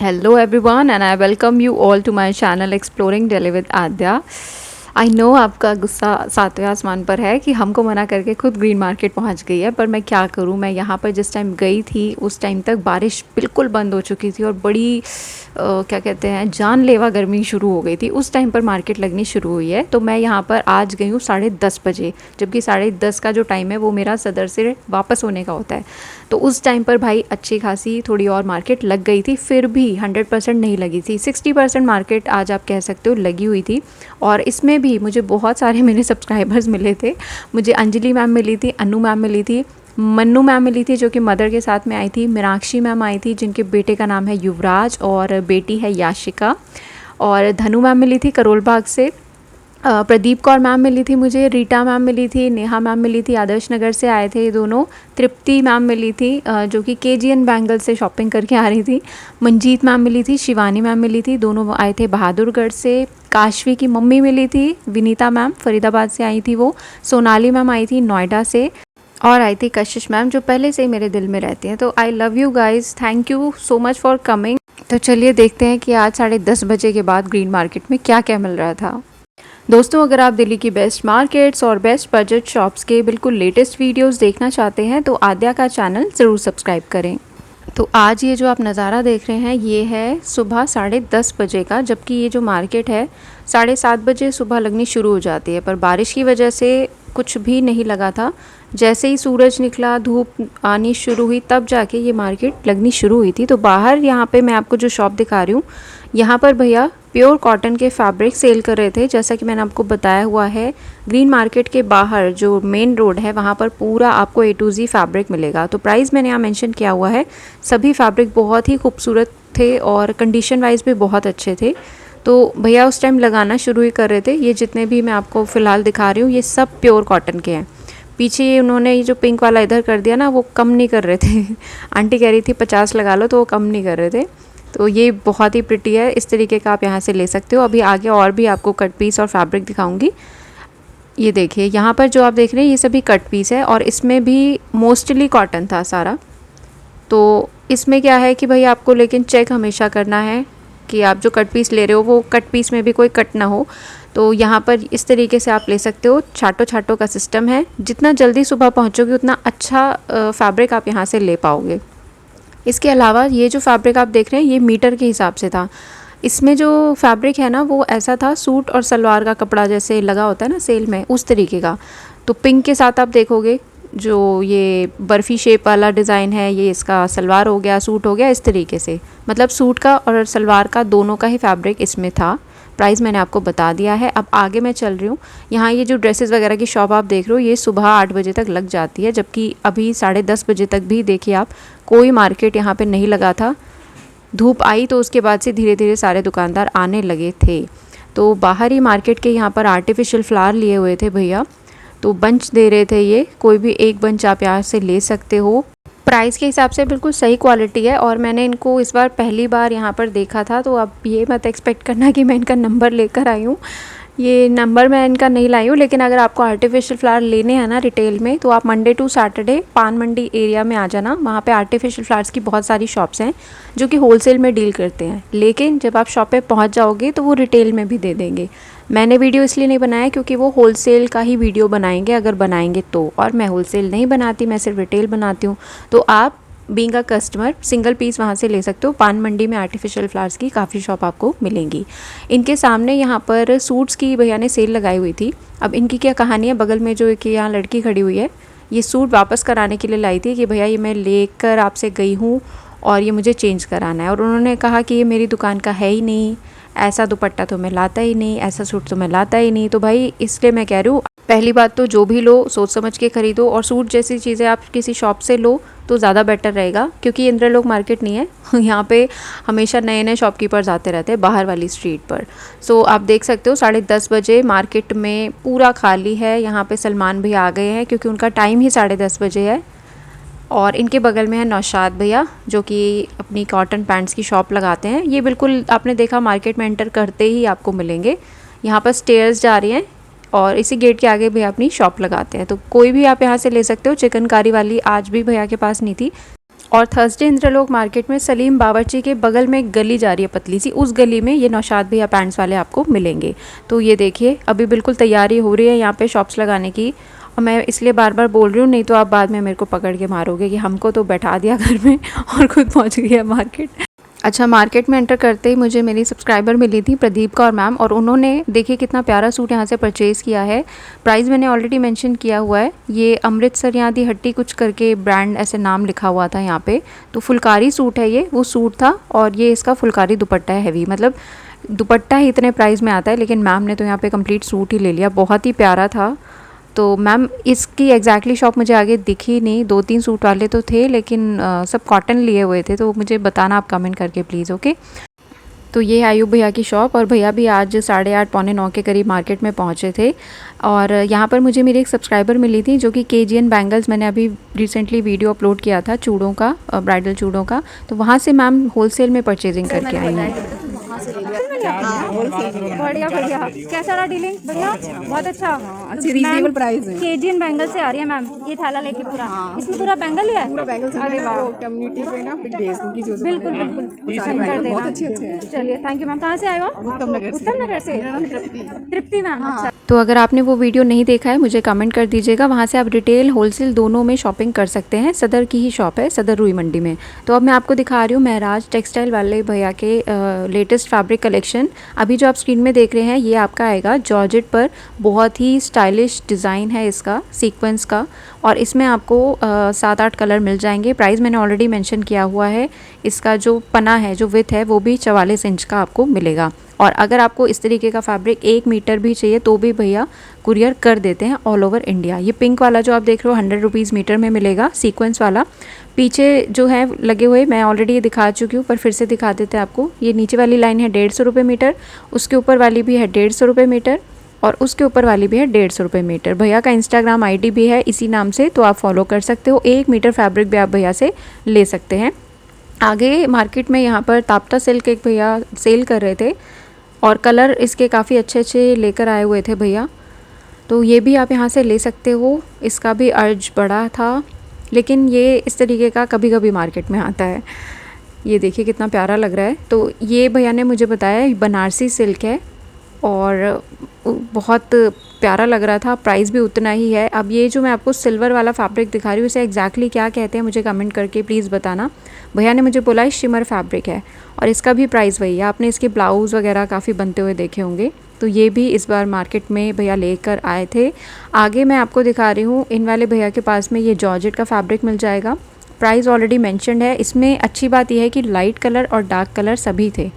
Hello everyone and I welcome you all to my channel Exploring Delhi with Adya। I know आपका गुस्सा सातवें आसमान पर है कि हमको मना करके खुद ग्रीन मार्केट पहुंच गई है, पर मैं क्या करूं। मैं यहाँ पर जिस टाइम गई थी उस टाइम तक बारिश बिल्कुल बंद हो चुकी थी और बड़ी क्या कहते हैं जानलेवा गर्मी शुरू हो गई थी। उस टाइम पर मार्केट लगनी शुरू हुई है। तो मैं यहाँ पर आज गई हूँ 10:30 बजे, जबकि 10:30 का जो टाइम है वो मेरा सदर से वापस होने का होता है। तो उस टाइम पर भाई अच्छी खासी थोड़ी और मार्केट लग गई थी, फिर भी 100% नहीं लगी थी। 60% मार्केट आज आप कह सकते हो लगी हुई थी। और इसमें भी मुझे बहुत सारे मेरे सब्सक्राइबर्स मिले थे। मुझे अंजलि मैम मिली थी, अनु मैम मिली थी, मन्नू मैम मिली थी जो कि मदर के साथ में आई थी, मीनाक्षी मैम आई थी जिनके बेटे का नाम है युवराज और बेटी है याशिका, और धनु मैम मिली थी करोल बाग से, प्रदीप कौर मैम मिली थी मुझे, रीटा मैम मिली थी, नेहा मैम मिली थी, आदर्श नगर से आए थे ये दोनों, तृप्ति मैम मिली थी जो कि KGN बैंगल से शॉपिंग करके आ रही थी, मंजीत मैम मिली थी, शिवानी मैम मिली थी, दोनों आए थे बहादुरगढ़ से, काशवी की मम्मी मिली थी, विनीता मैम फरीदाबाद से आई थी वो, सोनाली मैम आई थी नोएडा से, और आई थी कशिश मैम जो पहले से ही मेरे दिल में रहती हैं। तो I love you guys, thank you so much for coming. तो चलिए देखते हैं कि आज 10:30 बजे के बाद ग्रीन मार्केट में क्या क्या मिल रहा था। दोस्तों, अगर आप दिल्ली की बेस्ट मार्केट्स और बेस्ट बजट शॉप्स के बिल्कुल लेटेस्ट वीडियोस देखना चाहते हैं तो आद्या का चैनल ज़रूर सब्सक्राइब करें। तो आज ये जो आप नज़ारा देख रहे हैं ये है सुबह 10:30 बजे का, जबकि ये जो मार्केट है 7:30 बजे सुबह लगनी शुरू हो जाती है, पर बारिश की वजह से कुछ भी नहीं लगा था। जैसे ही सूरज निकला, धूप आनी शुरू हुई, तब जाके ये मार्केट लगनी शुरू हुई थी। तो बाहर यहाँ पे मैं आपको जो शॉप दिखा रही हूँ, यहाँ पर भैया प्योर कॉटन के फैब्रिक सेल कर रहे थे। जैसा कि मैंने आपको बताया हुआ है, ग्रीन मार्केट के बाहर जो मेन रोड है वहाँ पर पूरा आपको A to Z फैब्रिक मिलेगा। तो प्राइस मैंने यहाँ मेंशन किया हुआ है। सभी फैब्रिक बहुत ही खूबसूरत थे और कंडीशन वाइज भी बहुत अच्छे थे। तो भैया उस टाइम लगाना शुरू ही कर रहे थे। ये जितने भी मैं आपको फ़िलहाल दिखा रही हूँ ये सब प्योर कॉटन के हैं। पीछे उन्होंने ये जो पिंक वाला इधर कर दिया ना, वो कम नहीं कर रहे थे आंटी कह रही थी 50 लगा लो, तो वो कम नहीं कर रहे थे। तो ये बहुत ही प्रिटी है, इस तरीके का आप यहाँ से ले सकते हो। अभी आगे और भी आपको कट पीस और फैब्रिक दिखाऊंगी। ये देखिए यहाँ पर जो आप देख रहे हैं ये सभी कट पीस है और इसमें भी मोस्टली कॉटन था सारा। तो इसमें क्या है कि भाई आपको लेकिन चेक हमेशा करना है कि आप जो कट पीस ले रहे हो वो कट पीस में भी कोई कट ना हो। तो यहाँ पर इस तरीके से आप ले सकते हो। छाटो छाटो का सिस्टम है, जितना जल्दी सुबह पहुँचोगे उतना अच्छा फैब्रिक आप यहाँ से ले पाओगे। इसके अलावा ये जो फैब्रिक आप देख रहे हैं ये मीटर के हिसाब से था। इसमें जो फैब्रिक है ना वो ऐसा था सूट और सलवार का कपड़ा जैसे लगा होता है ना सेल में, उस तरीके का। तो पिंक के साथ आप देखोगे जो ये बर्फ़ी शेप वाला डिज़ाइन है, ये इसका सलवार हो गया, सूट हो गया, इस तरीके से। मतलब सूट का और सलवार का दोनों का ही फैब्रिक इसमें था। प्राइस मैंने आपको बता दिया है। अब आगे मैं चल रही हूँ। यहाँ ये जो ड्रेसेस वगैरह की शॉप आप देख रहे हो ये सुबह 8 बजे तक लग जाती है, जबकि अभी 10:30 बजे तक भी देखिए आप कोई मार्केट यहाँ पे नहीं लगा था। धूप आई तो उसके बाद से धीरे धीरे सारे दुकानदार आने लगे थे। तो बाहर ही मार्केट के यहाँ पर आर्टिफिशियल फ्लावर लिए हुए थे भैया, तो बंच दे रहे थे। ये कोई भी एक बंच आप यहाँ से ले सकते हो। प्राइस के हिसाब से बिल्कुल सही क्वालिटी है और मैंने इनको इस बार पहली बार यहाँ पर देखा था। तो अब ये मत एक्सपेक्ट करना कि मैं इनका नंबर लेकर आई हूँ, ये नंबर मैं इनका नहीं लाई हूँ। लेकिन अगर आपको आर्टिफिशियल फ्लावर लेने हैं ना रिटेल में, तो आप मंडे टू सैटरडे पान मंडी एरिया में आ जाना। वहाँ पे आर्टिफिशियल फ्लावर्स की बहुत सारी शॉप्स हैं जो कि होलसेल में डील करते हैं, लेकिन जब आप शॉप पे पहुँच जाओगे तो वो रिटेल में भी दे देंगे। मैंने वीडियो इसलिए नहीं बनाया क्योंकि वो होलसेल का ही वीडियो बनाएंगे अगर बनाएंगे तो, और मैं होलसेल नहीं बनाती, मैं सिर्फ रिटेल बनाती हूँ। तो आप being a customer single piece वहाँ से ले सकते हो। पान मंडी में आर्टिफिशियल फ्लावर्स की काफ़ी शॉप आपको मिलेंगी। इनके सामने यहाँ पर सूट्स की भैया ने सेल लगाई हुई थी। अब इनकी क्या कहानी है, बगल में जो एक यहाँ लड़की खड़ी हुई है, ये सूट वापस कराने के लिए लाई थी कि भैया ये मैं लेकर आपसे गई हूँ और ये मुझे चेंज कराना है। और उन्होंने कहा कि ये मेरी दुकान का है ही नहीं, ऐसा दुपट्टा तो मैं लाता ही नहीं, ऐसा सूट तो मैं लाता ही नहीं। तो भाई इसलिए मैं कह रही हूँ, पहली बात तो जो भी लो सोच समझ के खरीदो, और सूट जैसी चीज़ें आप किसी शॉप से लो तो ज़्यादा बेटर रहेगा, क्योंकि इंद्रलोक मार्केट नहीं है यहाँ पे हमेशा नए नए शॉपकीपर्स आते रहते हैं बाहर वाली स्ट्रीट पर। सो आप देख सकते हो 10:30 बजे मार्केट में पूरा खाली है। यहाँ पे सलमान भैया आ गए हैं क्योंकि उनका टाइम ही 10:30 बजे है। और इनके बगल में है नौशाद भैया जो कि अपनी कॉटन पैंट्स की शॉप लगाते हैं। ये बिल्कुल आपने देखा मार्केट में एंटर करते ही आपको मिलेंगे। यहाँ पर स्टेयर्स जा रही हैं और इसी गेट के आगे भैया अपनी शॉप लगाते हैं। तो कोई भी आप यहाँ से ले सकते हो। चिकनकारी वाली आज भी भैया के पास नहीं थी। और थर्सडे इंद्रलोक मार्केट में सलीम बावर्ची के बगल में एक गली जा रही है पतली सी, उस गली में ये नौशाद भैया पैंट्स वाले आपको मिलेंगे। तो ये देखिए अभी बिल्कुल तैयारी हो रही है यहाँ पे शॉप्स लगाने की, और मैं इसलिए बार बार बोल रही हूँ, नहीं तो आप बाद में मेरे को पकड़ के मारोगे कि हमको तो बैठा दिया घर में और खुद पहुँच गया मार्केट। अच्छा, मार्केट में एंटर करते ही मुझे मेरी सब्सक्राइबर मिली थी प्रदीप कौर मैम, और उन्होंने देखिए कितना प्यारा सूट यहाँ से परचेज़ किया है। प्राइस मैंने ऑलरेडी मेंशन किया हुआ है, ये अमृतसर यहाँ दी हट्टी कुछ करके ब्रांड ऐसे नाम लिखा हुआ था यहाँ पे। तो फुलकारी सूट है, ये वो सूट था, और ये इसका फुलकारी दुपट्टा है हैवी, मतलब दुपट्टा ही इतने प्राइस में आता है, लेकिन मैम ने तो यहाँ पे कंप्लीट सूट ही ले लिया, बहुत ही प्यारा था। तो मैम इसकी एग्जैक्टली शॉप मुझे आगे दिखी नहीं, 2-3 सूट वाले तो थे, लेकिन सब कॉटन लिए हुए थे, तो मुझे बताना आप कमेंट करके प्लीज़, ओके। तो ये है आयुब भैया की शॉप, और भैया भी आज 8:30 पौने 9 के करीब मार्केट में पहुँचे थे। और यहाँ पर मुझे मेरी एक सब्सक्राइबर मिली थी जो कि KGN बैंगल्स, मैंने अभी रिसेंटली वीडियो अपलोड किया था चूड़ों का, ब्राइडल चूड़ों का, तो वहाँ से मैम होलसेल में परचेजिंग करके आई हैं। बढ़िया बढ़िया, कैसा रहा डीलिंग? बढ़िया, बहुत अच्छा, अच्छी रीजनेबल प्राइस है। KGN बैंगल से आ रही है मैम, ये थैला लेके पूरा, इसमें पूरा बैंगल ही है, पूरा बैंगल से अरे वाह, कम्युनिटी पे ना पिक भेज दूंगी जो बिल्कुल बिल्कुल सेंड कर देना। बहुत अच्छे हैं। चलिए थैंक यू मैम। कहाँ से आए हो? उत्तम नगर से। तृप्ति मैम, अच्छा। तो अगर आपने वो वीडियो नहीं देखा है मुझे कमेंट कर दीजिएगा, वहाँ से आप रिटेल होलसेल दोनों में शॉपिंग कर सकते हैं। सदर की ही शॉप है, सदर रुई मंडी में। तो अब मैं आपको दिखा रही हूँ महराज टेक्सटाइल वाले भैया के लेटेस्ट फैब्रिक कलेक्शन। अभी जो आप स्क्रीन में देख रहे हैं ये आपका आएगा जॉर्जेट पर, बहुत ही स्टाइलिश डिज़ाइन है इसका सीक्वेंस का, और इसमें आपको 7-8 कलर मिल जाएंगे। प्राइस मैंने ऑलरेडी मेंशन किया हुआ है। इसका जो पना है, जो विथ है, वो भी 44 इंच का आपको मिलेगा। और अगर आपको इस तरीके का फैब्रिक 1 मीटर भी चाहिए तो भी भैया कुरियर कर देते हैं ऑल ओवर इंडिया। ये पिंक वाला जो आप देख रहे हो 100 रुपीज़ मीटर में मिलेगा, सीक्वेंस वाला। पीछे जो है लगे हुए मैं ऑलरेडी ये दिखा चुकी हूँ, पर फिर से दिखा देते हैं आपको। ये नीचे वाली लाइन है 150 रुपये मीटर, उसके ऊपर वाली भी है 150 रुपये मीटर, और उसके ऊपर वाली भी है 150 रुपये मीटर। भैया का इंस्टाग्राम ID भी है इसी नाम से, तो आप फॉलो कर सकते हो। 1 मीटर फैब्रिक भी आप भैया से ले सकते हैं। आगे मार्केट में यहाँ पर ताप्ता सिल्क एक भैया सेल कर रहे थे, और कलर इसके काफ़ी अच्छे अच्छे लेकर आए हुए थे भैया, तो ये भी आप यहाँ से ले सकते हो। इसका भी अर्ज बड़ा था, लेकिन ये इस तरीके का कभी कभी मार्केट में आता है। ये देखिए कितना प्यारा लग रहा है। तो ये भैया ने मुझे बताया बनारसी सिल्क है, और बहुत प्यारा लग रहा था, प्राइस भी उतना ही है। अब ये जो मैं आपको सिल्वर वाला फैब्रिक दिखा रही हूँ इसे एग्जैक्टली क्या कहते हैं मुझे कमेंट करके प्लीज़ बताना। भैया ने मुझे बोला शिमर फैब्रिक है, और इसका भी प्राइस वही है। आपने इसके ब्लाउज़ वगैरह काफ़ी बनते हुए देखे होंगे, तो ये भी इस बार मार्केट में भैया लेकर आए थे। आगे मैं आपको दिखा रही हूँ, इन वाले भैया के पास में ये जॉर्जेट का फैब्रिक मिल जाएगा। प्राइस ऑलरेडी मेंशन्ड है। इसमें अच्छी बात यह है कि लाइट कलर और डार्क कलर सभी थे।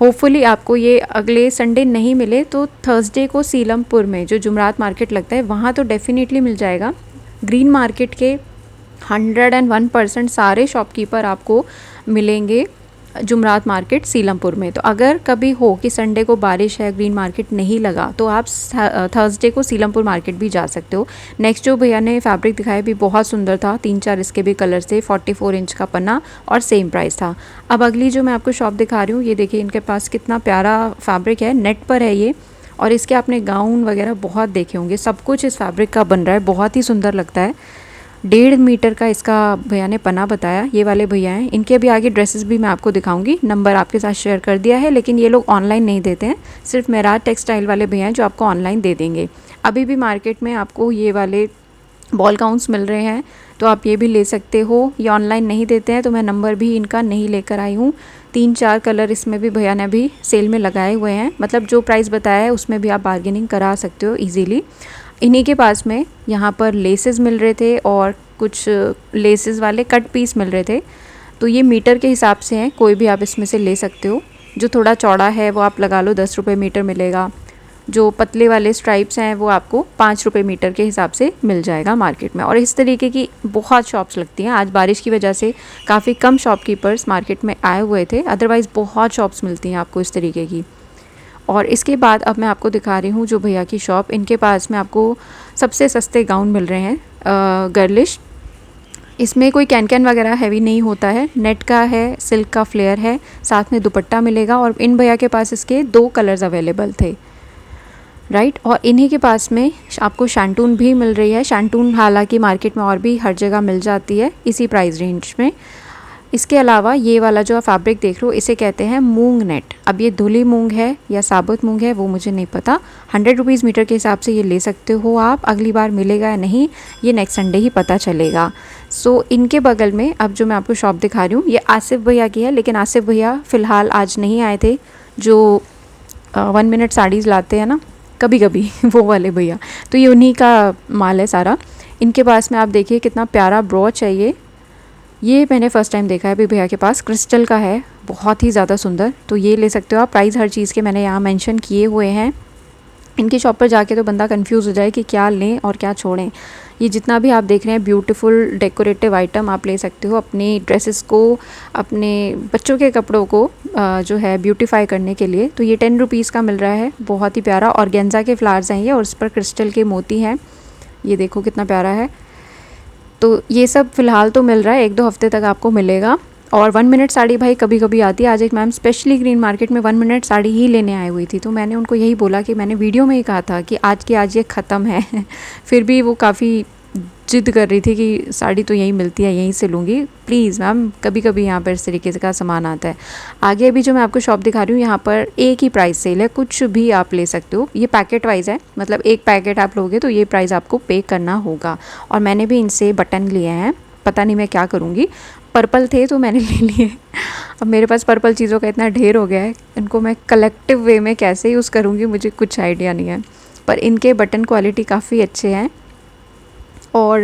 होपफुली आपको ये अगले संडे नहीं मिले तो थर्सडे को सीलमपुर में जो जुमरात मार्केट लगता है वहाँ तो डेफिनेटली मिल जाएगा। ग्रीन मार्केट के 101% सारे शॉपकीपर आपको मिलेंगे जुमरात मार्केट सीलमपुर में। तो अगर कभी हो कि संडे को बारिश है, ग्रीन मार्केट नहीं लगा, तो आप थर्सडे को सीलमपुर मार्केट भी जा सकते हो। नेक्स्ट जो भैया ने फैब्रिक दिखाया भी बहुत सुंदर था, 3-4 इसके भी कलर थे, 44 इंच का पन्ना और सेम प्राइस था। अब अगली जो मैं आपको शॉप दिखा रही हूँ, ये देखिए इनके पास कितना प्यारा फैब्रिक है, नेट पर है ये, और इसके आपने गाउन वगैरह बहुत देखे होंगे। सब कुछ इस फैब्रिक का बन रहा है, बहुत ही सुंदर लगता है। 1.5 मीटर का इसका भैया ने पना बताया। ये वाले भैया हैं, इनके अभी आगे ड्रेसेस भी मैं आपको दिखाऊंगी, नंबर आपके साथ शेयर कर दिया है, लेकिन ये लोग ऑनलाइन नहीं देते हैं, सिर्फ महराज टेक्सटाइल वाले भैया हैं जो आपको ऑनलाइन दे देंगे। अभी भी मार्केट में आपको ये वाले बॉल गाउन्स मिल रहे हैं, तो आप ये भी ले सकते हो। ये ऑनलाइन नहीं देते हैं, तो मैं नंबर भी इनका नहीं लेकर आई हूँ। 3-4 कलर इसमें भी भैया ने भी सेल में लगाए हुए हैं, मतलब जो प्राइस बताया है उसमें भी आप बार्गेनिंग करा सकते हो ईजीली। इन्हीं के पास में यहाँ पर लेसेस मिल रहे थे और कुछ लेसेस वाले कट पीस मिल रहे थे, तो ये मीटर के हिसाब से हैं, कोई भी आप इसमें से ले सकते हो। जो थोड़ा चौड़ा है वो आप लगा लो 10 रुपये मीटर मिलेगा, जो पतले वाले स्ट्राइप्स हैं वो आपको 5 रुपये मीटर के हिसाब से मिल जाएगा मार्केट में। और इस तरीके की बहुत शॉप्स लगती हैं। आज बारिश की वजह से काफ़ी कम शॉपकीपर्स मार्केट में आए हुए थे, अदरवाइज़ बहुत शॉप्स मिलती हैं आपको इस तरीके की। और इसके बाद अब मैं आपको दिखा रही हूँ जो भैया की शॉप, इनके पास में आपको सबसे सस्ते गाउन मिल रहे हैं गर्लिश। इसमें कोई कैन वगैरह हैवी नहीं होता है, नेट का है, सिल्क का फ्लेयर है, साथ में दुपट्टा मिलेगा। और इन भैया के पास इसके 2 कलर्स अवेलेबल थे। राइट। और इन्हीं के पास में आपको शैंटून भी मिल रही है। शैंटून हालांकि मार्केट में और भी हर जगह मिल जाती है इसी प्राइस रेंज में। इसके अलावा ये वाला जो आप फैब्रिक देख रहे हो इसे कहते हैं मूंग नेट। अब ये धुली मूंग है या साबुत मूंग है वो मुझे नहीं पता। 100 रुपीज़ मीटर के हिसाब से ये ले सकते हो आप। अगली बार मिलेगा या नहीं ये नेक्स्ट संडे ही पता चलेगा। सो इनके बगल में अब जो मैं आपको शॉप दिखा रही हूँ ये आसिफ भैया की है, लेकिन आसिफ भैया फ़िलहाल आज नहीं आए थे। जो 1 मिनट साड़ीज़ लाते हैं ना कभी कभी वो वाले भैया, तो ये उन्हीं का माल है सारा। इनके पास में आप देखिए कितना प्यारा ब्रॉच है। ये मैंने फ़र्स्ट टाइम देखा है अभी भैया के पास। क्रिस्टल का है, बहुत ही ज़्यादा सुंदर। तो ये ले सकते हो आप। प्राइस हर चीज़ के मैंने यहाँ मेंशन किए हुए हैं। इनकी शॉप पर जाके तो बंदा कंफ्यूज हो जाए कि क्या लें और क्या छोड़ें। ये जितना भी आप देख रहे हैं ब्यूटीफुल डेकोरेटिव आइटम आप ले सकते हो अपनी ड्रेसेस को, अपने बच्चों के कपड़ों को जो है ब्यूटीफाई करने के लिए। तो ये 10 रुपीज़ का मिल रहा है, बहुत ही प्यारा। और गेंजा के फ्लावर्स हैं ये और उस पर क्रिस्टल के मोती हैं। ये देखो कितना प्यारा है। तो ये सब फ़िलहाल तो मिल रहा है, 1-2 हफ्ते तक आपको मिलेगा। और 1 मिनट साड़ी भाई कभी कभी आती है। आज एक मैम स्पेशली ग्रीन मार्केट में 1 मिनट साड़ी ही लेने आई हुई थी, तो मैंने उनको यही बोला कि मैंने वीडियो में ही कहा था कि आज की आज ये ख़त्म है फिर भी वो काफ़ी जिद कर रही थी कि साड़ी तो यहीं मिलती है, यहीं से लूँगी, प्लीज़ मैम। कभी कभी यहाँ पर इस तरीके का सामान आता है। आगे अभी जो मैं आपको शॉप दिखा रही हूँ यहाँ पर एक ही प्राइस सेल है, कुछ भी आप ले सकते हो। ये पैकेट वाइज है, मतलब एक पैकेट आप लोगे तो ये प्राइस आपको पे करना होगा। और मैंने भी इनसे बटन लिए हैं, पता नहीं मैं क्या करूँगी। पर्पल थे तो मैंने ले लिए। अब मेरे पास पर्पल चीज़ों का इतना ढेर हो गया है, इनको मैं कलेक्टिव वे में कैसे यूज़ करूँगी मुझे कुछ आइडिया नहीं है। पर इनके बटन क्वालिटी काफ़ी अच्छे हैं। और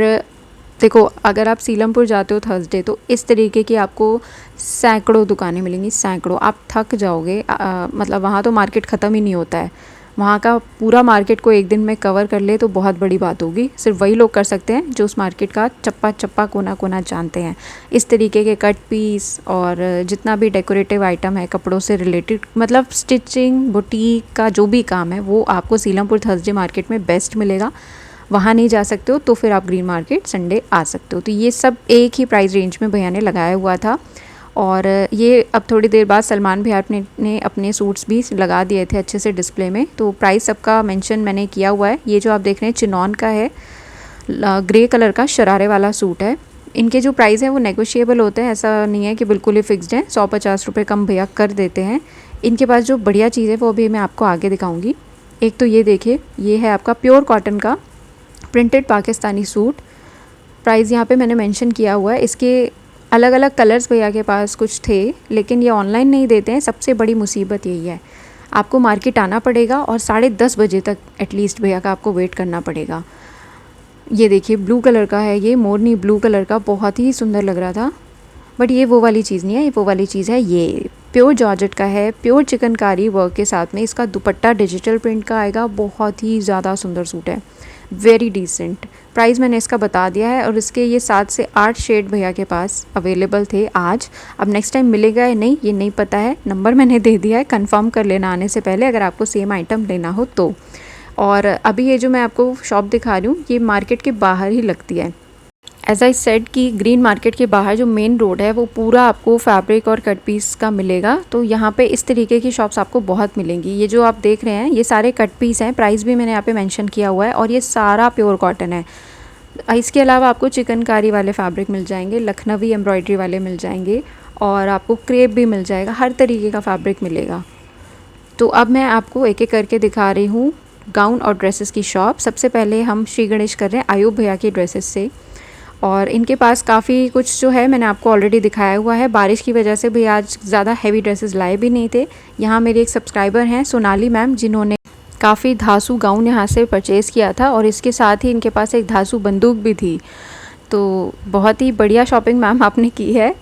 देखो अगर आप सीलमपुर जाते हो थर्सडे तो इस तरीके की आपको सैकड़ों दुकानें मिलेंगी, सैकड़ों। आप थक जाओगे। मतलब वहाँ तो मार्केट ख़त्म ही नहीं होता है। वहाँ का पूरा मार्केट को एक दिन में कवर कर ले तो बहुत बड़ी बात होगी। सिर्फ वही लोग कर सकते हैं जो उस मार्केट का चप्पा चप्पा कोना कोना जानते हैं। इस तरीके के कट पीस और जितना भी डेकोरेटिव आइटम है कपड़ों से रिलेटेड, मतलब स्टिचिंग बुटीक का जो भी काम है वो आपको सीलमपुर थर्सडे मार्केट में बेस्ट मिलेगा। वहाँ नहीं जा सकते हो तो फिर आप ग्रीन मार्केट संडे आ सकते हो। तो ये सब एक ही प्राइस रेंज में भैया ने लगाया हुआ था। और ये अब थोड़ी देर बाद सलमान भैया ने अपने सूट्स भी लगा दिए थे अच्छे से डिस्प्ले में। तो प्राइस सबका मेंशन मैंने किया हुआ है। ये जो आप देख रहे हैं चिनॉन का है, ग्रे कलर का शरारे वाला सूट है। इनके जो प्राइस है वो नेगोशिएबल होते हैं, ऐसा नहीं है कि बिल्कुल ही फिक्स्ड है। 150 रुपये कम भैया कर देते हैं। इनके पास जो बढ़िया चीज़ है वो भी मैं आपको आगे दिखाऊँगी। एक तो ये देखिए, ये है आपका प्योर कॉटन का प्रिंटेड पाकिस्तानी सूट। प्राइस यहाँ पे मैंने मेंशन किया हुआ है। इसके अलग अलग कलर्स भैया के पास कुछ थे, लेकिन ये ऑनलाइन नहीं देते हैं। सबसे बड़ी मुसीबत यही है, आपको मार्केट आना पड़ेगा और 10:30 बजे तक एटलीस्ट भैया का आपको वेट करना पड़ेगा। ये देखिए ब्लू कलर का है, ये मोरनी ब्लू कलर का, बहुत ही सुंदर लग रहा था। बट ये वो वाली चीज़ नहीं है, ये वो वाली चीज़ है। ये प्योर जॉर्जेट का है, प्योर चिकनकारी वर्क के साथ में इसका दुपट्टा डिजिटल प्रिंट का आएगा। बहुत ही ज़्यादा सुंदर सूट है, वेरी डिसेंट। प्राइस मैंने इसका बता दिया है। और इसके ये 7 से 8 शेड भैया के पास अवेलेबल थे आज। अब नेक्स्ट टाइम मिलेगा या नहीं ये नहीं पता है। नंबर मैंने दे दिया है, कंफर्म कर लेना आने से पहले अगर आपको सेम आइटम लेना हो तो। और अभी ये जो मैं आपको शॉप दिखा रही हूँ ये मार्केट के बाहर ही लगती है। एज आई सेड कि ग्रीन मार्केट के बाहर जो मेन रोड है वो पूरा आपको फैब्रिक और कट पीस का मिलेगा। तो यहाँ पे इस तरीके की शॉप्स आपको बहुत मिलेंगी। ये जो आप देख रहे हैं ये सारे कट पीस हैं, प्राइस भी मैंने यहाँ पे मेंशन किया हुआ है। और ये सारा प्योर कॉटन है। इसके अलावा आपको चिकनकारी वाले फैब्रिक मिल जाएंगे, लखनवी एम्ब्रॉयडरी वाले मिल जाएंगे और आपको क्रेप भी मिल जाएगा, हर तरीके का फैब्रिक मिलेगा। तो अब मैं आपको एक एक करके दिखा रही हूँ गाउन और ड्रेसेस की शॉप। सबसे पहले हम श्री गणेश कर रहे हैं आयुब भैया की ड्रेसेस से। और इनके पास काफ़ी कुछ जो है मैंने आपको ऑलरेडी दिखाया हुआ है। बारिश की वजह से भी आज ज़्यादा हैवी ड्रेसेस लाए भी नहीं थे। यहाँ मेरी एक सब्सक्राइबर हैं सोनाली मैम, जिन्होंने काफ़ी धासु गाउन यहाँ से परचेज़ किया था और इसके साथ ही इनके पास एक धासु बंदूक भी थी। तो बहुत ही बढ़िया शॉपिंग मैम आपने की है।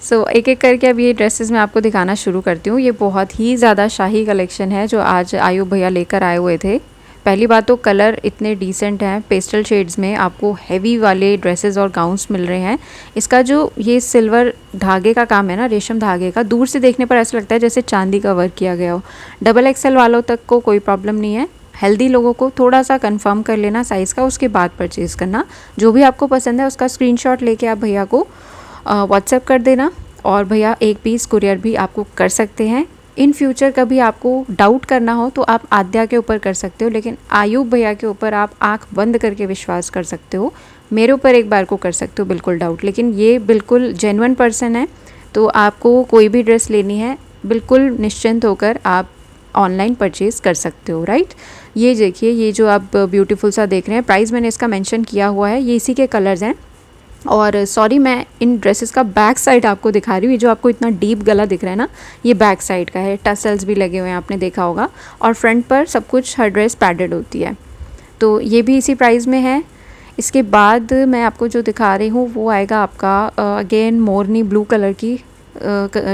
सो एक एक करके अब ये ड्रेसेस मैं आपको दिखाना शुरू करती हूँ। ये बहुत ही ज़्यादा शाही कलेक्शन है जो आज आयुब भैया लेकर आए हुए थे। पहली बात तो कलर इतने डिसेंट हैं, पेस्टल शेड्स में आपको हैवी वाले ड्रेसेस और गाउन्स मिल रहे हैं। इसका जो ये सिल्वर धागे का काम है ना, रेशम धागे का, दूर से देखने पर ऐसा लगता है जैसे चांदी का वर्क किया गया हो। XXL वालों तक को कोई प्रॉब्लम नहीं है। हेल्दी लोगों को थोड़ा सा कंफर्म कर लेना साइज़ का, उसके बाद परचेज़ करना। जो भी आपको पसंद है उसका स्क्रीनशॉट लेके आप भैया को व्हाट्सएप कर देना और भैया एक पीस कुरियर भी आपको कर सकते हैं। इन फ्यूचर कभी आपको डाउट करना हो तो आप आद्या के ऊपर कर सकते हो, लेकिन आयुब भैया के ऊपर आप आंख बंद करके विश्वास कर सकते हो। मेरे ऊपर एक बार को कर सकते हो बिल्कुल डाउट, लेकिन ये बिल्कुल जेन्युइन पर्सन है। तो आपको कोई भी ड्रेस लेनी है बिल्कुल निश्चिंत होकर आप ऑनलाइन परचेज़ कर सकते हो, राइट। ये देखिए, ये जो आप ब्यूटीफुल सा देख रहे हैं, प्राइस मैंने इसका मेंशन किया हुआ है, ये इसी के कलर्स हैं। और सॉरी, मैं इन ड्रेसेस का बैक साइड आपको दिखा रही हूँ। ये जो आपको इतना डीप गला दिख रहा है ना, ये बैक साइड का है। टसल्स भी लगे हुए हैं, आपने देखा होगा। और फ्रंट पर सब कुछ हर ड्रेस पैडेड होती है। तो ये भी इसी प्राइस में है। इसके बाद मैं आपको जो दिखा रही हूँ वो आएगा आपका अगेन मोरनी ब्लू कलर की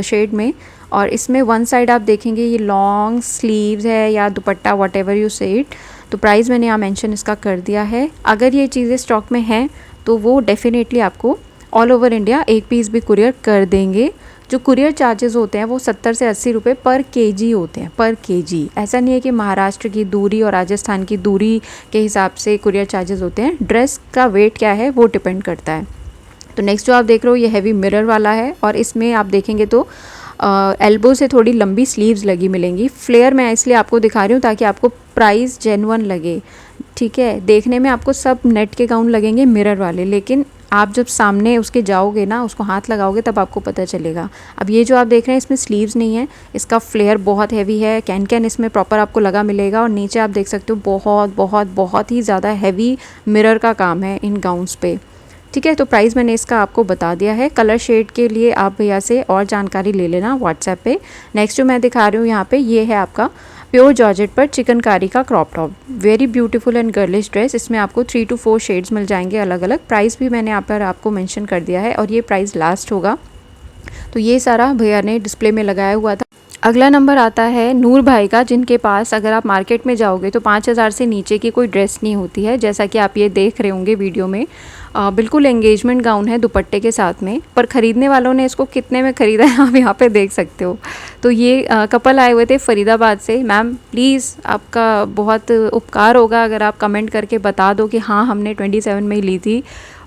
शेड में। और इसमें वन साइड आप देखेंगे ये लॉन्ग स्लीव्स है या दुपट्टा, वॉट एवर यू से इट। तो प्राइस मैंने यहाँ मेंशन इसका कर दिया है। अगर ये चीज़ें स्टॉक में हैं तो वो डेफिनेटली आपको ऑल ओवर इंडिया एक पीस भी कुरियर कर देंगे। जो कुरियर चार्जेस होते हैं वो 70 से 80 रुपये पर केजी होते हैं, पर केजी। ऐसा नहीं है कि महाराष्ट्र की दूरी और राजस्थान की दूरी के हिसाब से कुरियर चार्जेस होते हैं। ड्रेस का वेट क्या है वो डिपेंड करता है। तो नेक्स्ट जो आप देख रहे हो ये हैवी मिरर वाला है, और इसमें आप देखेंगे तो एल्बो से थोड़ी लंबी स्लीव्स लगी मिलेंगी। फ्लेयर मैं इसलिए आपको दिखा रही हूँ ताकि आपको प्राइस जेन्युइन लगे, ठीक है। देखने में आपको सब नेट के गाउन लगेंगे मिरर वाले, लेकिन आप जब सामने उसके जाओगे ना, उसको हाथ लगाओगे, तब आपको पता चलेगा। अब ये जो आप देख रहे हैं इसमें स्लीव्स नहीं है, इसका फ्लेयर बहुत हैवी है। कैन कैन इसमें प्रॉपर आपको लगा मिलेगा। और नीचे आप देख सकते हो बहुत बहुत बहुत ही ज़्यादा हैवी मिरर का काम है इन गाउन्स पे, ठीक है। तो प्राइस मैंने इसका आपको बता दिया है। कलर शेड के लिए आप भैया से और जानकारी ले लेना व्हाट्सएप पे। नेक्स्ट जो मैं दिखा रही हूँ यहाँ पे, ये है आपका प्योर जॉर्जेट पर चिकनकारी का crop top. Very beautiful and girlish dress. इसमें आपको 3 to 4 शेड्स मिल जाएंगे अलग अलग। प्राइस भी मैंने यहाँ पर आपको मेंशन कर दिया है, और ये प्राइस लास्ट होगा। तो ये सारा भैया ने डिस्प्ले में लगाया हुआ था। अगला नंबर आता है नूर भाई का, जिनके पास अगर आप मार्केट में जाओगे तो 5000 से नीचे की कोई ड्रेस नहीं होती है। जैसा कि आप ये देख रहे होंगे वीडियो में, बिल्कुल एंगेजमेंट गाउन है दुपट्टे के साथ में। पर ख़रीदने वालों ने इसको कितने में ख़रीदा है आप यहाँ पे देख सकते हो। तो ये कपल आए हुए थे फरीदाबाद से। मैम प्लीज़ आपका बहुत उपकार होगा अगर आप कमेंट करके बता दो कि हाँ हमने 27 में ही ली थी,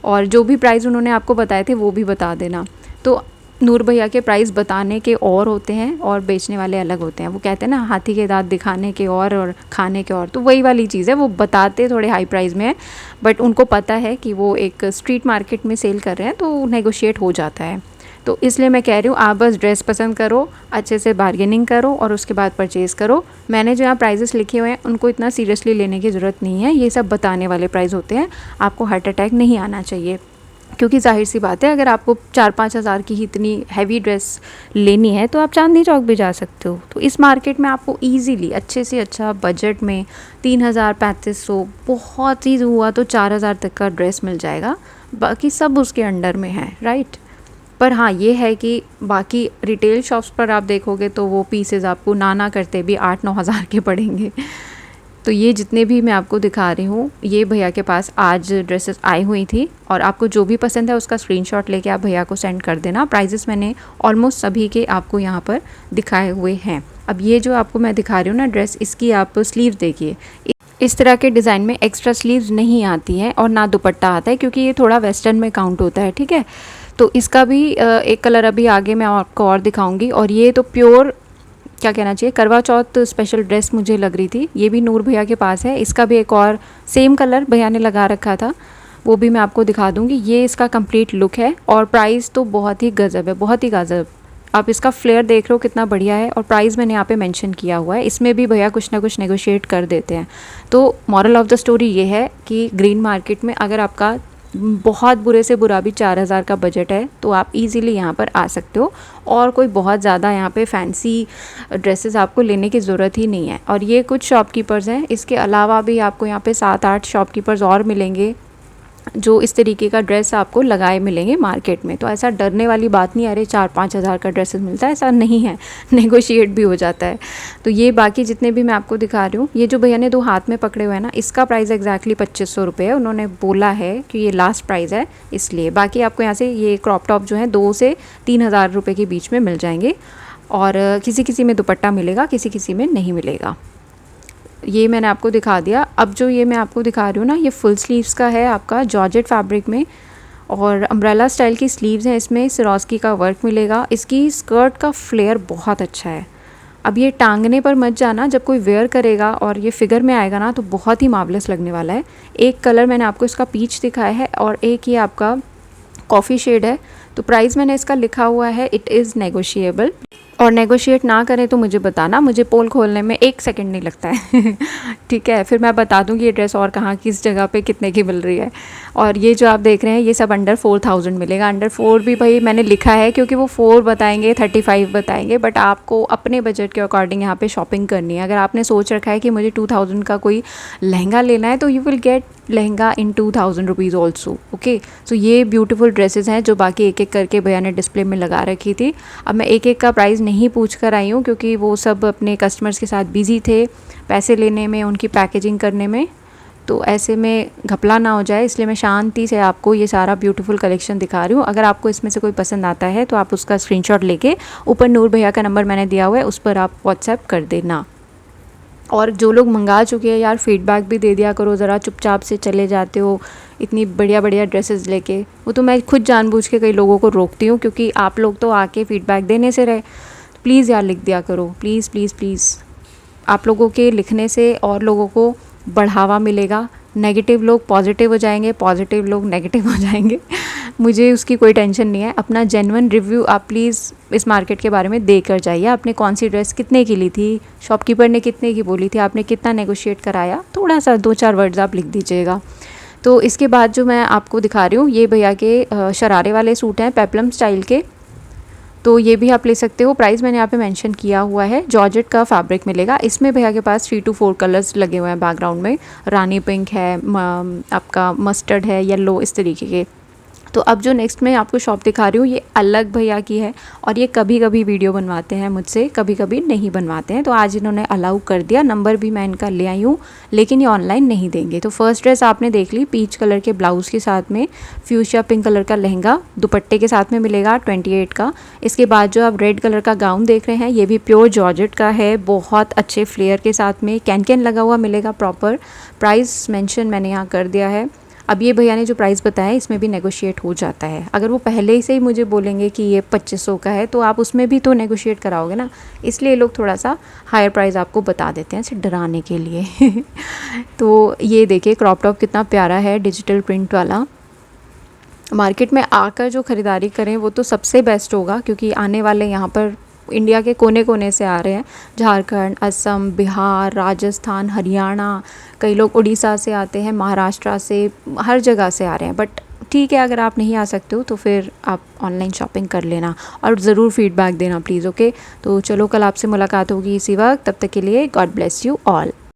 और जो भी प्राइस उन्होंने आपको बताए थे वो भी बता देना। तो नूर भैया के प्राइस बताने के और होते हैं और बेचने वाले अलग होते हैं। वो कहते हैं ना हाथी के दांत दिखाने के और खाने के और, तो वही वाली चीज़ है। वो बताते थोड़े हाई प्राइस में है, बट उनको पता है कि वो एक स्ट्रीट मार्केट में सेल कर रहे हैं, तो नेगोशिएट हो जाता है। तो इसलिए मैं कह रही हूँ आप बस ड्रेस पसंद करो, अच्छे से बार्गेनिंग करो और उसके बाद परचेज़ करो। मैंने जो यहाँ प्राइजेस लिखे हुए हैं उनको इतना सीरियसली लेने की ज़रूरत नहीं है। ये सब बताने वाले प्राइस होते हैं। आपको हार्ट अटैक नहीं आना चाहिए, क्योंकि जाहिर सी बात है अगर आपको 4-5 हज़ार की ही इतनी हैवी ड्रेस लेनी है तो आप चांदनी चौक भी जा सकते हो। तो इस मार्केट में आपको इजीली अच्छे से अच्छा बजट में 3000-3500, बहुत ही हुआ तो 4000 तक का ड्रेस मिल जाएगा। बाकी सब उसके अंडर में है, राइट। पर हाँ ये है कि बाकी रिटेल शॉप्स पर आप देखोगे तो वो पीसेस आपको ना करते भी 8-9 हज़ार के पड़ेंगे। तो ये जितने भी मैं आपको दिखा रही हूँ ये भैया के पास आज ड्रेसेस आई हुई थी, और आपको जो भी पसंद है उसका स्क्रीनशॉट लेके आप भैया को सेंड कर देना। प्राइजेस मैंने ऑलमोस्ट सभी के आपको यहाँ पर दिखाए हुए हैं। अब ये जो आपको मैं दिखा रही हूँ ना ड्रेस, इसकी आप स्लीव देखिए। इस तरह के डिज़ाइन में एक्स्ट्रा स्लीव्स नहीं आती हैं और ना दुपट्टा आता है, क्योंकि ये थोड़ा वेस्टर्न में काउंट होता है, ठीक है। तो इसका भी एक कलर अभी आगे मैं आपको और दिखाऊंगी। और ये तो प्योर क्या कहना चाहिए, करवा चौथ स्पेशल ड्रेस मुझे लग रही थी। ये भी नूर भैया के पास है। इसका भी एक और सेम कलर भैया ने लगा रखा था, वो भी मैं आपको दिखा दूंगी। ये इसका कंप्लीट लुक है, और प्राइस तो बहुत ही गजब है, बहुत ही गजब। आप इसका फ्लेयर देख रहे हो कितना बढ़िया है, और प्राइस मैंने यहाँ पे मेंशन किया हुआ है। इसमें भी भैया कुछ ना कुछ नेगोशिएट कर देते हैं। तो मॉरल ऑफ द स्टोरी ये है कि ग्रीन मार्केट में अगर आपका बहुत बुरे से बुरा भी 4000 का बजट है तो आप इजीली यहाँ पर आ सकते हो, और कोई बहुत ज़्यादा यहाँ पे फैंसी ड्रेसेस आपको लेने की ज़रूरत ही नहीं है। और ये कुछ शॉपकीपर्स हैं, इसके अलावा भी आपको यहाँ पे 7-8 शॉपकीपर्स और मिलेंगे जो इस तरीके का ड्रेस आपको लगाए मिलेंगे मार्केट में। तो ऐसा डरने वाली बात नहीं, अरे 4-5 हज़ार का ड्रेसेस मिलता है, ऐसा नहीं है, नेगोशिएट भी हो जाता है। तो ये बाकी जितने भी मैं आपको दिखा रही हूँ, ये जो भैया ने 2 हाथ में पकड़े हुए हैं ना, इसका प्राइस एग्जैक्टली 2500 रुपये है। उन्होंने बोला है कि ये लास्ट प्राइस है इसलिए। बाकी आपको यहाँ से ये क्रॉप टॉप जो है 2 से 3 हज़ार रुपये के बीच में मिल जाएंगे, और किसी किसी में दुपट्टा मिलेगा, किसी किसी में नहीं मिलेगा। ये मैंने आपको दिखा दिया। अब जो ये मैं आपको दिखा रही हूँ ना, ये फुल स्लीव्स का है आपका जॉर्जेट फैब्रिक में, और अम्ब्रेला स्टाइल की स्लीव्स हैं। इसमें सिरोस्की का वर्क मिलेगा। इसकी स्कर्ट का फ्लेयर बहुत अच्छा है, अब ये टांगने पर मत जाना, जब कोई वेयर करेगा और ये फिगर में आएगा ना तो बहुत ही मार्वलस लगने वाला है। एक कलर मैंने आपको इसका पीच दिखाया है और एक ये आपका कॉफ़ी शेड है। तो प्राइस मैंने इसका लिखा हुआ है इट इज़ नेगोशिएबल, और नेगोशिएट ना करें तो मुझे बताना, मुझे पोल खोलने में 1 सेकंड नहीं लगता है ठीक है, फिर मैं बता दूंगी ये ड्रेस और कहाँ किस जगह पे कितने की मिल रही है। और ये जो आप देख रहे हैं ये सब अंडर 4000 मिलेगा। अंडर 4 भी भाई मैंने लिखा है क्योंकि वो 4 बताएंगे 35 बताएंगे, बट आपको अपने बजट के अकॉर्डिंग यहाँ पे शॉपिंग करनी है। अगर आपने सोच रखा है कि मुझे 2000 का कोई लहंगा लेना है तो you will get lehenga in 2000 rupees also. Okay, so ये ब्यूटीफुल ड्रेसेस हैं जो बाकी एक एक करके भैया ने डिस्प्ले में लगा रखी थी। अब मैं एक एक का प्राइस नहीं पूछ कर आई हूँ क्योंकि वो सब अपने कस्टमर्स के साथ बिजी थे पैसे लेने में, उनकी पैकेजिंग करने में, तो ऐसे में घपला ना हो जाए, इसलिए मैं शांति से आपको ये सारा ब्यूटीफुल कलेक्शन दिखा रही हूँ। अगर आपको इसमें से कोई पसंद आता है तो आप उसका स्क्रीनशॉट लेके ऊपर नूर भैया का नंबर मैंने दिया हुआ है उस पर आप व्हाट्सएप कर देना। और जो लोग मंगा चुके हैं यार फीडबैक भी दे दिया करो, ज़रा चुपचाप से चले जाते हो इतनी बढ़िया बढ़िया ड्रेसेस लेके। वो तो मैं खुद जानबूझ के कई लोगों को रोकती हूँ क्योंकि आप लोग तो आके फीडबैक देने से रहे। प्लीज़ यार लिख दिया करो, प्लीज़ प्लीज़ प्लीज़। आप लोगों के लिखने से और लोगों को बढ़ावा मिलेगा। नेगेटिव लोग पॉजिटिव हो जाएंगे, पॉजिटिव लोग नेगेटिव हो जाएंगे मुझे उसकी कोई टेंशन नहीं है। अपना जेन्युइन रिव्यू आप प्लीज़ इस मार्केट के बारे में दे कर जाइए। आपने कौन सी ड्रेस कितने की ली थी, शॉपकीपर ने कितने की बोली थी, आपने कितना नेगोशिएट कराया, थोड़ा सा 2-4 वर्ड्स आप लिख दीजिएगा। तो इसके बाद जो मैं आपको दिखा रही हूँ ये भैया के शरारे वाले सूट हैं पेप्लम स्टाइल के, तो ये भी आप ले सकते हो। प्राइस मैंने यहाँ पे मेंशन किया हुआ है। जॉर्जेट का फैब्रिक मिलेगा। इसमें भैया के पास 3 to 4 कलर्स लगे हुए हैं बैकग्राउंड में। रानी पिंक है, आपका मस्टर्ड है, येलो, इस तरीके के। तो अब जो नेक्स्ट मैं आपको शॉप दिखा रही हूँ ये अलग भैया की है और ये कभी कभी वीडियो बनवाते हैं मुझसे, कभी कभी नहीं बनवाते हैं। तो आज इन्होंने अलाउ कर दिया, नंबर भी मैं इनका ले आई हूँ, लेकिन ये ऑनलाइन नहीं देंगे। तो फर्स्ट ड्रेस आपने देख ली, पीच कलर के ब्लाउज़ के साथ में फ्यूशिया पिंक कलर का लहंगा दुपट्टे के साथ में मिलेगा 28 का। इसके बाद जो आप रेड कलर का गाउन देख रहे हैं ये भी प्योर जॉर्जेट का है, बहुत अच्छे फ्लेयर के साथ में कैन लगा हुआ मिलेगा प्रॉपर। प्राइस मेंशन मैंने यहाँ कर दिया है। अब ये भैया ने जो प्राइस बताया इसमें भी नेगोशिएट हो जाता है। अगर वो पहले ही से ही मुझे बोलेंगे कि ये 2500 का है तो आप उसमें भी तो नेगोशिएट कराओगे ना, इसलिए ये लोग थोड़ा सा हायर प्राइस आपको बता देते हैं सिर्फ डराने के लिए तो ये देखिए क्रॉप टॉप कितना प्यारा है, डिजिटल प्रिंट वाला। मार्केट में आकर जो ख़रीदारी करें वो तो सबसे बेस्ट होगा क्योंकि आने वाले यहाँ पर इंडिया के कोने कोने से आ रहे हैं। झारखंड, असम, बिहार, राजस्थान, हरियाणा, कई लोग उड़ीसा से आते हैं, महाराष्ट्र से, हर जगह से आ रहे हैं। बट ठीक है, अगर आप नहीं आ सकते हो तो फिर आप ऑनलाइन शॉपिंग कर लेना और ज़रूर फीडबैक देना प्लीज़। ओके, तो चलो कल आपसे मुलाकात होगी इसी वक्त, तब तक के लिए गॉड ब्लेस यू ऑल।